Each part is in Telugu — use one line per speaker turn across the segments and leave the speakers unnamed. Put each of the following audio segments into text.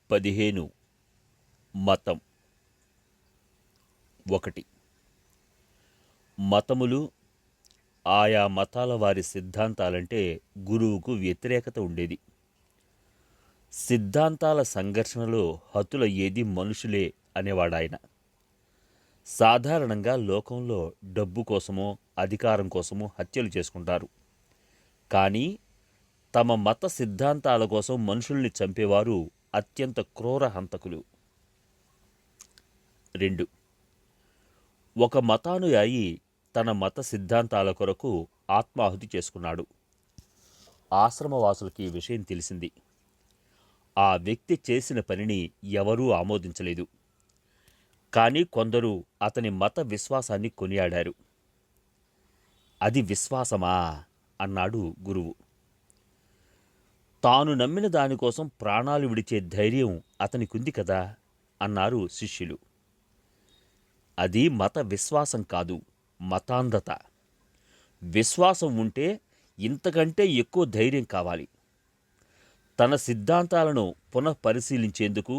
15 మతం 1. మతములు ఆయా మతాల వారి సిద్ధాంతాలంటే గురువుకు వ్యతిరేకత ఉండేది. సిద్ధాంతాల సంఘర్షణలో హతులయ్యేది మనుషులే అనేవాడాయన. సాధారణంగా లోకంలో డబ్బు కోసమో అధికారం కోసమో హత్యలు చేసుకుంటారు. కానీ తమ మత సిద్ధాంతాల కోసం మనుషుల్ని చంపేవారు అత్యంత క్రూర హంతకులు. 2. ఒక మతానుయాయి తన మత సిద్ధాంతాల కొరకు ఆత్మాహుతి చేసుకున్నాడు. ఆశ్రమవాసులకి ఈ విషయం తెలిసింది. ఆ వ్యక్తి చేసిన పనిని ఎవరూ ఆమోదించలేదు. కానీ కొందరు అతని మత విశ్వాసాన్ని కొనియాడారు. అది విశ్వాసమా అన్నాడు గురువు. తాను నమ్మిన దానికోసం ప్రాణాలు విడిచే ధైర్యం అతనికుంది కదా అన్నారు శిష్యులు. అది మత విశ్వాసం కాదు, మతాంధత. విశ్వాసం ఉంటే ఇంతకంటే ఎక్కువ ధైర్యం కావాలి. తన సిద్ధాంతాలను పునఃపరిశీలించేందుకు,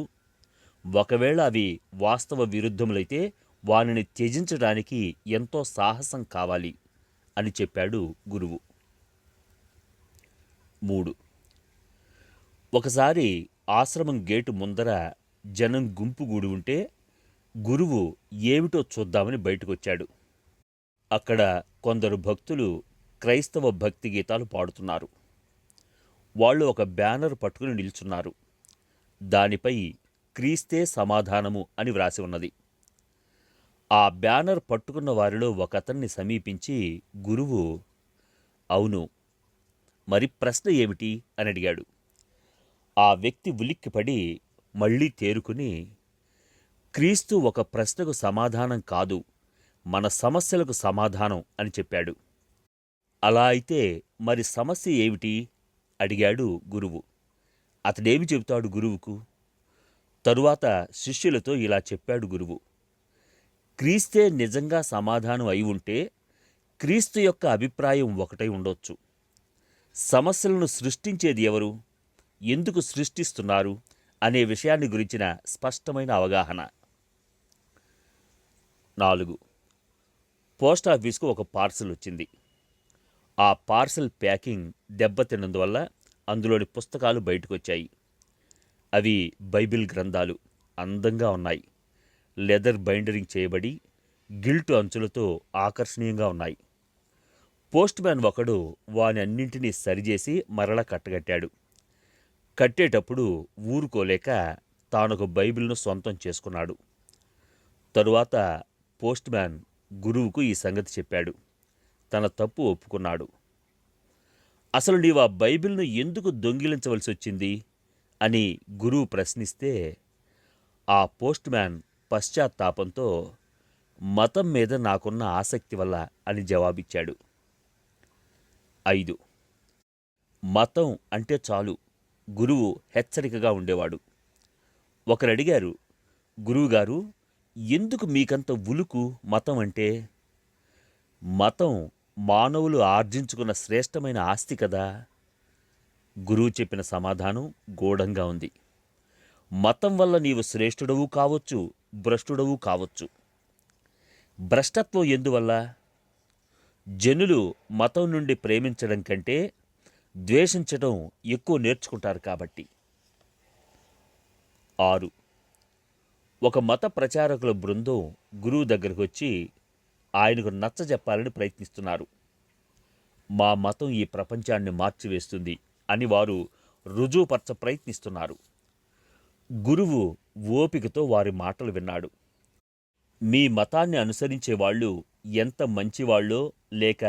ఒకవేళ అవి వాస్తవ విరుద్ధములైతే వానిని త్యజించడానికి ఎంతో సాహసం కావాలి అని చెప్పాడు గురువు. 3. ఒకసారి ఆశ్రమం గేటు ముందర జనం గుంపుగూడి ఉంటే గురువు ఏమిటో చూద్దామని బయటకొచ్చాడు. అక్కడ కొందరు భక్తులు క్రైస్తవ భక్తి గీతాలు పాడుతున్నారు. వాళ్ళు ఒక బ్యానర్ పట్టుకుని నిల్చున్నారు. దానిపై క్రీస్తే సమాధానము అని వ్రాసి ఉన్నది. ఆ బ్యానర్ పట్టుకున్న వారిలో ఒకతన్ని సమీపించి గురువు, అవును, మరి ప్రశ్న ఏమిటి అని అడిగాడు. ఆ వ్యక్తి ఉలిక్కిపడి మళ్ళీ తేరుకుని, క్రీస్తు ఒక ప్రశ్నకు సమాధానం కాదు, మన సమస్యలకు సమాధానం అని చెప్పాడు. అలా అయితే మరి సమస్య ఏమిటి అడిగాడు గురువు. అతడేమి చెబుతాడు గురువుకు? తరువాత శిష్యులతో ఇలా చెప్పాడు గురువు. క్రీస్తే నిజంగా సమాధానం అయి ఉంటే క్రీస్తు యొక్క అభిప్రాయం ఒకటై ఉండొచ్చు. సమస్యలను సృష్టించేది ఎవరు, ఎందుకు సృష్టిస్తున్నారు అనే విషయాన్ని గురించిన స్పష్టమైన అవగాహన. 4. పోస్టాఫీసుకు ఒక పార్సల్ వచ్చింది. ఆ పార్సల్ ప్యాకింగ్ దెబ్బతిన్నందువల్ల అందులోని పుస్తకాలు బయటకొచ్చాయి. అవి బైబిల్ గ్రంథాలు. అందంగా ఉన్నాయి. లెదర్ బైండరింగ్ చేయబడి గిల్టు అంచులతో ఆకర్షణీయంగా ఉన్నాయి. పోస్ట్ మ్యాన్ ఒకడు వాని అన్నింటినీ సరిచేసి మరలా కట్టగట్టాడు. కట్టేటప్పుడు ఊరుకోలేక తానొక బైబిల్ను సొంతం చేసుకున్నాడు. తరువాత పోస్ట్ మ్యాన్ గురువుకు ఈ సంగతి చెప్పాడు. తన తప్పు ఒప్పుకున్నాడు. అసలు నీవు ఆ బైబిల్ను ఎందుకు దొంగిలించవలసి వచ్చింది అని గురువు ప్రశ్నిస్తే ఆ పోస్ట్ మ్యాన్ పశ్చాత్తాపంతో మతం మీద నాకున్న ఆసక్తి వల్ల అని జవాబిచ్చాడు. 5. మతం అంటే చాలు గురువు హెచ్చరికగా ఉండేవాడు. ఒకరడిగారు, గురువుగారు, ఎందుకు మీకంత ఉలుకు మతం అంటే? మతం మానవులు ఆర్జించుకున్న శ్రేష్టమైన ఆస్తి కదా. గురువు చెప్పిన సమాధానం గూఢంగా ఉంది. మతం వల్ల నీవు శ్రేష్ఠుడవు కావచ్చు, భ్రష్టుడవు కావచ్చు. భ్రష్టత్వం ఎందువల్ల? జనులు మతం నుండి ప్రేమించడం కంటే ద్వేషించడం ఎక్కువ నేర్చుకుంటారు కాబట్టి. 6. ఒక మత ప్రచారకుల బృందం గురువు దగ్గరకు వచ్చి ఆయనకు నచ్చజెప్పాలని ప్రయత్నిస్తున్నారు. మా మతం ఈ ప్రపంచాన్ని మార్చివేస్తుంది అని వారు రుజువుపరచ ప్రయత్నిస్తున్నారు. గురువు ఓపికతో వారి మాటలు విన్నాడు. మీ మతాన్ని అనుసరించే వాళ్ళు ఎంత మంచివాళ్ళో లేక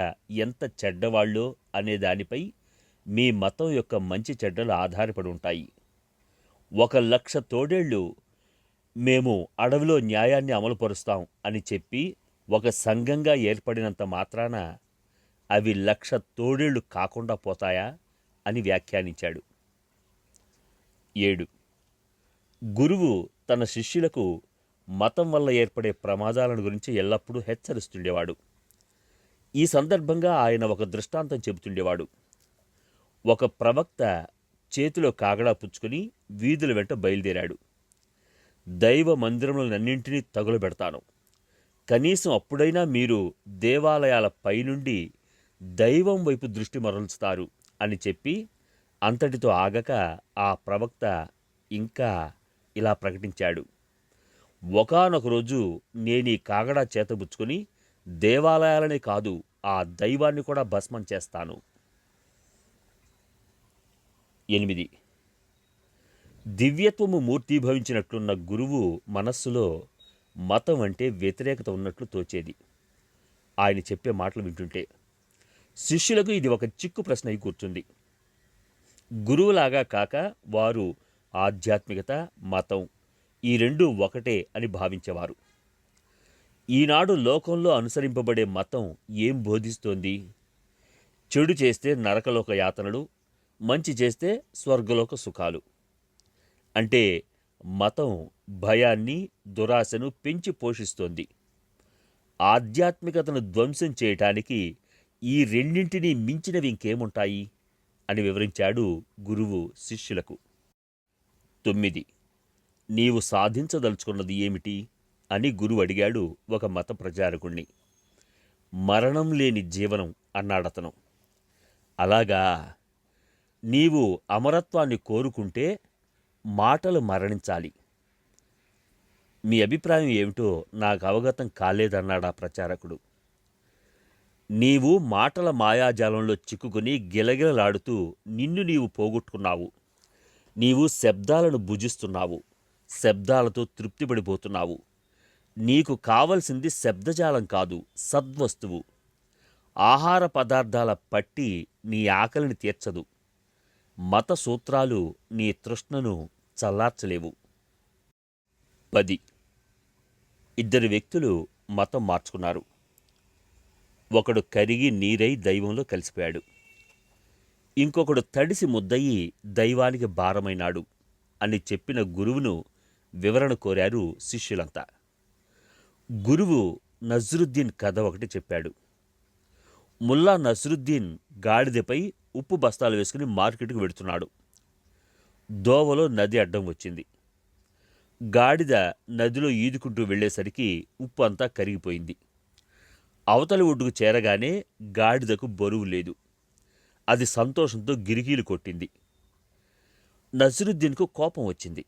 ఎంత చెడ్డవాళ్ళో అనే దానిపై మీ మతం యొక్క మంచి చెడ్డలు ఆధారపడి ఉంటాయి. 1,00,000 తోడేళ్ళు మేము అడవిలో న్యాయాన్ని అమలుపరుస్తాం అని చెప్పి ఒక సంఘంగా ఏర్పడినంత మాత్రాన అవి 1,00,000 తోడేళ్లు కాకుండా పోతాయా అని వ్యాఖ్యానించాడు. 7. గురువు తన శిష్యులకు మతం వల్ల ఏర్పడే ప్రమాదాలను గురించి ఎల్లప్పుడూ హెచ్చరిస్తుండేవాడు. ఈ సందర్భంగా ఆయన ఒక దృష్టాంతం చెబుతుండేవాడు. ఒక ప్రవక్త చేతిలో కాగడా పుచ్చుకొని వీధుల వెంట బయలుదేరాడు. దైవ మందిరములనన్నింటినీ తగులబెడతాను. కనీసం అప్పుడైనా మీరు దేవాలయాల పైనుండి దైవం వైపు దృష్టి మరల్చుతారు అని చెప్పి అంతటితో ఆగక ఆ ప్రవక్త ఇంకా ఇలా ప్రకటించాడు. ఒకానొక రోజు నేనీ కాగడా చేతబుచ్చుకొని దేవాలయాలనే కాదు, ఆ దైవాన్ని కూడా భస్మం చేస్తాను. 8. దివ్యత్వము మూర్తీభవించినట్లున్న గురువు మనస్సులో మతం అంటే వ్యతిరేకత ఉన్నట్లు తోచేది. ఆయన చెప్పే మాటలు వింటుంటే శిష్యులకు ఇది ఒక చిక్కు ప్రశ్న అయి కూర్చుంది. గురువులాగా కాక వారు ఆధ్యాత్మికత, మతం ఈ రెండూ ఒకటే అని భావించేవారు. ఈనాడు లోకంలో అనుసరింపబడే మతం ఏం బోధిస్తోంది? చెడు చేస్తే నరకలోక యాతనలు, మంచి చేస్తే స్వర్గలోక సుఖాలు. అంటే మతం భయాన్ని, దురాశను పెంచి పోషిస్తోంది. ఆధ్యాత్మికతను ధ్వంసం చేయటానికి ఈ రెండింటినీ మించినవి ఇంకేముంటాయి అని వివరించాడు గురువు శిష్యులకు. 9. నీవు సాధించదలుచుకున్నది ఏమిటి అని గురువు అడిగాడు ఒక మత ప్రచారకుణ్ణి. మరణం లేని జీవనం అన్నాడతను. అలాగా, నీవు అమరత్వాన్ని కోరుకుంటే మాటలు మరణించాలి. మీ అభిప్రాయం ఏమిటో నాకు అవగతం కాలేదన్నాడా ప్రచారకుడు. నీవు మాటల మాయాజాలంలో చిక్కుకుని గిలగిలలాడుతూ నిన్ను నీవు పోగొట్టుకున్నావు. నీవు శబ్దాలను భుజిస్తున్నావు, శబ్దాలతో తృప్తిపడిపోతున్నావు. నీకు కావలసింది శబ్దజాలం కాదు, సద్వస్తువు. ఆహార పదార్థాల పట్టి నీ ఆకలిని తీర్చదు. మత సూత్రాలు నీ తృష్ణను చల్లార్చలేవు. 10. 2 వ్యక్తులు మతం మార్చుకున్నారు. ఒకడు కరిగి నీరై దైవంలో కలిసిపోయాడు. ఇంకొకడు తడిసి ముద్దయి దైవానికి భారమైనాడు అని చెప్పిన గురువును వివరణ కోరారు శిష్యులంతా. గురువు నజ్రుద్దీన్ కథ ఒకటి చెప్పాడు. ముల్లా నజ్రుద్దీన్ గాడిదపై ఉప్పు బస్తాలు వేసుకుని మార్కెట్కు వెడుతున్నాడు. దోవలో నది అడ్డం వచ్చింది. గాడిద నదిలో ఈదుకుంటూ వెళ్లేసరికి ఉప్పు అంతా కరిగిపోయింది. అవతలి ఒడ్డుకు చేరగానే గాడిదకు బరువు లేదు. అది సంతోషంతో గిరికీలు కొట్టింది. నజ్రుద్దీన్కు కోపం వచ్చింది.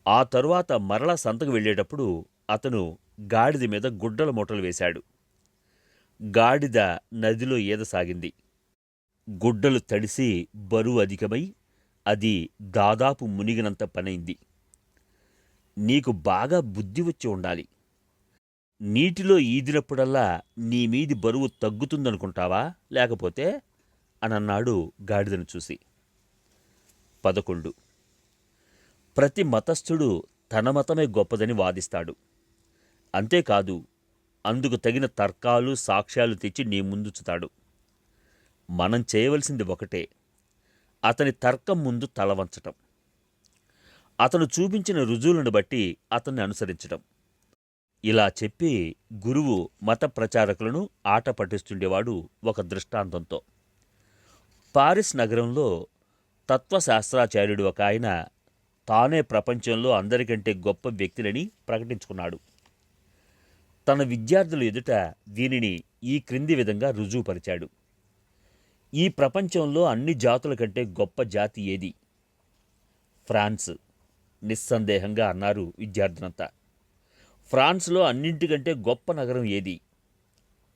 ఆ తరువాత మరలా సంతకు వెళ్ళేటప్పుడు అతను గాడిద మీద గుడ్డల మూటలు వేశాడు. గాడిద నదిలో ఈదసాగింది. గుడ్డలు తడిసి బరువు అధికమై అది దాదాపు మునిగినంత పనైంది. నీకు బాగా బుద్ధి వచ్చి ఉండాలి. నీటిలో ఈదినప్పుడల్లా నీ మీది బరువు తగ్గుతుందనుకుంటావా లేకపోతే అనన్నాడు గాడిదను చూసి. 11. ప్రతి మతస్థుడు తన మతమే గొప్పదని వాదిస్తాడు. అంతేకాదు, అందుకు తగిన తర్కాలు, సాక్ష్యాలు తెచ్చి నీ ముందుచుతాడు. మనం చేయవలసింది ఒకటే, అతని తర్కం ముందు తలవంచటం. అతను చూపించిన రుజువులను బట్టి అతన్ని అనుసరించటం. ఇలా చెప్పి గురువు మత ప్రచారకులను ఆట పట్టిస్తుండేవాడు ఒక దృష్టాంతంతో. పారిస్ నగరంలో తత్వశాస్త్రాచార్యుడు ఒక ఆయన తానే ప్రపంచంలో అందరికంటే గొప్ప వ్యక్తిని ప్రకటించుకున్నాడు. తన విద్యార్థుల ఎదుట దీనిని ఈ క్రింది విధంగా రుజువుపరిచాడు. ఈ ప్రపంచంలో అన్ని జాతుల కంటే గొప్ప జాతి ఏది? ఫ్రాన్స్, నిస్సందేహంగా అన్నారు విద్యార్థులంతా. ఫ్రాన్స్లో అన్నింటికంటే గొప్ప నగరం ఏది?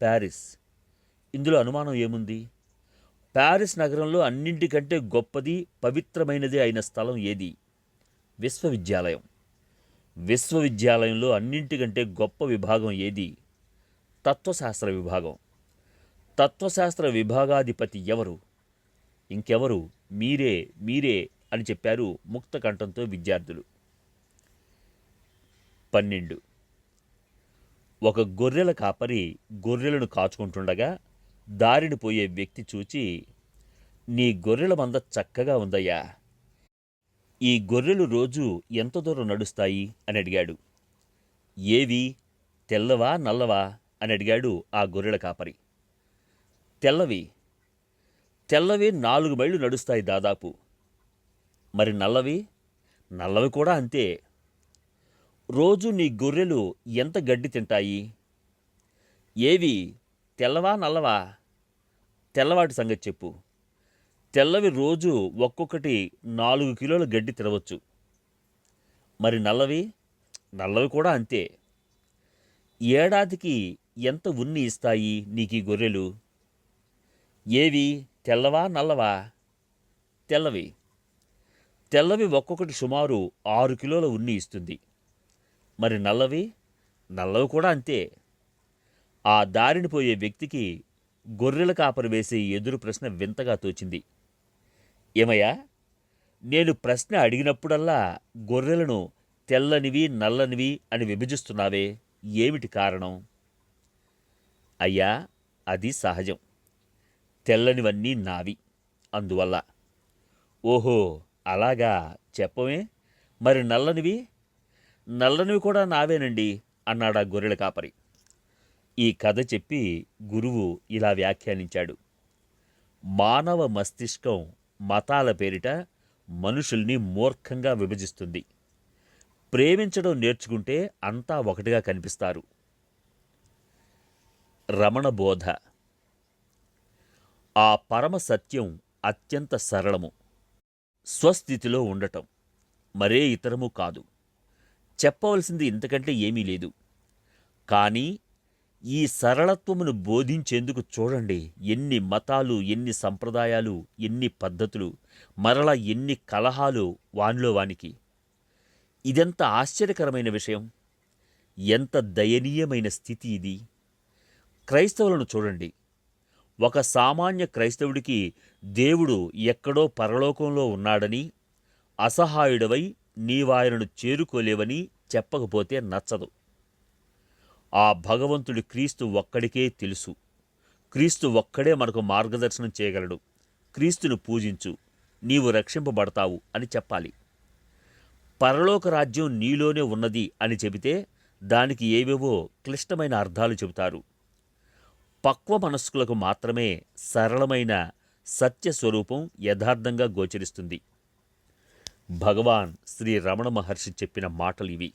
ప్యారిస్. ఇందులో అనుమానం ఏముంది? ప్యారిస్ నగరంలో అన్నింటికంటే గొప్పది, పవిత్రమైనది అయిన స్థలం ఏది? విశ్వవిద్యాలయం. విశ్వవిద్యాలయంలో అన్నింటికంటే గొప్ప విభాగం ఏది? తత్వశాస్త్ర విభాగం. తత్వశాస్త్ర విభాగాధిపతి ఎవరు? ఇంకెవరు? మీరే, మీరే అని చెప్పారు ముక్త కంఠంతో విద్యార్థులు. 12. ఒక గొర్రెల కాపరి గొర్రెలను కాచుకుంటుండగా దారిని పోయే వ్యక్తి చూచి, నీ గొర్రెల మంద చక్కగా ఉందయ్యా, ఈ గొర్రెలు రోజు ఎంత దూరం నడుస్తాయి అని అడిగాడు. ఏవి, తెల్లవా నల్లవా అని అడిగాడు ఆ గొర్రెల కాపరి. తెల్లవి. తెల్లవి 4 మైళ్ళు నడుస్తాయి దాదాపు. మరి నల్లవి? నల్లవి కూడా అంతే. రోజు నీ గొర్రెలు ఎంత గడ్డి తింటాయి? ఏవి, తెల్లవా నల్లవా? తెల్లవాటి సంగతి చెప్పు. తెల్లవి రోజు ఒక్కొక్కటి 4 కిలోల గడ్డి తినవచ్చు. మరి నల్లవి? నల్లవి కూడా అంతే. ఏడాదికి ఎంత ఉన్ని ఇస్తాయి నీకీ గొర్రెలు? ఏవి, తెల్లవా నల్లవా? తెల్లవి. తెల్లవి ఒక్కొక్కటి సుమారు 6 కిలోల ఉన్ని ఇస్తుంది. మరి నల్లవి? నల్లవి కూడా అంతే. ఆ దారిని పోయే వ్యక్తికి గొర్రెల కాపరి వేసే ఎదురు ప్రశ్న వింతగా తోచింది. ఏమయ్యా, నేను ప్రశ్న అడిగినప్పుడల్లా గొర్రెలను తెల్లనివి నల్లనివి అని విభజిస్తున్నావే, ఏమిటి కారణం? అయ్యా, అది సహజం. తెల్లనివన్నీ నావి, అందువల్ల. ఓహో, అలాగా, చెప్పమే. మరి నల్లనివి? నల్లనివి కూడా నావేనండి అన్నాడా గొర్రెల కాపరి. ఈ కథ చెప్పి గురువు ఇలా వ్యాఖ్యానించాడు. మానవ మస్తిష్కం మతాల పేరిట మనుషుల్ని మూర్ఖంగా విభజిస్తుంది. ప్రేమించడం నేర్చుకుంటే అంతా ఒకటిగా కనిపిస్తారు. రమణ బోధ. ఆ పరమ సత్యం అత్యంత సరళము. స్వస్థితిలో ఉండటం, మరే ఇతరము కాదు. చెప్పవలసింది ఇంతకంటే ఏమీ లేదు. కానీ ఈ సరళత్వమును బోధించేందుకు చూడండి, ఎన్ని మతాలు, ఎన్ని సంప్రదాయాలు, ఎన్ని పద్ధతులు, మరలా ఎన్ని కలహాలు వానిలో వానికి. ఇదెంత ఆశ్చర్యకరమైన విషయం! ఎంత దయనీయమైన స్థితి ఇది! క్రైస్తవులను చూడండి. ఒక సామాన్య క్రైస్తవుడికి దేవుడు ఎక్కడో పరలోకంలో ఉన్నాడని, అసహాయుడవై నీవాయనను చేరుకోలేవని చెప్పకపోతే నచ్చదు. ఆ భగవంతుడి క్రీస్తు ఒక్కడికే తెలుసు. క్రీస్తు ఒక్కడే మనకు మార్గదర్శనం చేయగలడు. క్రీస్తును పూజించు, నీవు రక్షింపబడతావు అని చెప్పాలి. పరలోక రాజ్యం నీలోనే ఉన్నది అని చెబితే దానికి ఏవేవో క్లిష్టమైన అర్థాలు చెబుతారు. పక్వ మనస్కులకు మాత్రమే సరళమైన సత్యస్వరూపం యథార్థంగా గోచరిస్తుంది. భగవాన్ శ్రీ రమణ మహర్షి చెప్పిన మాటలు ఇవి.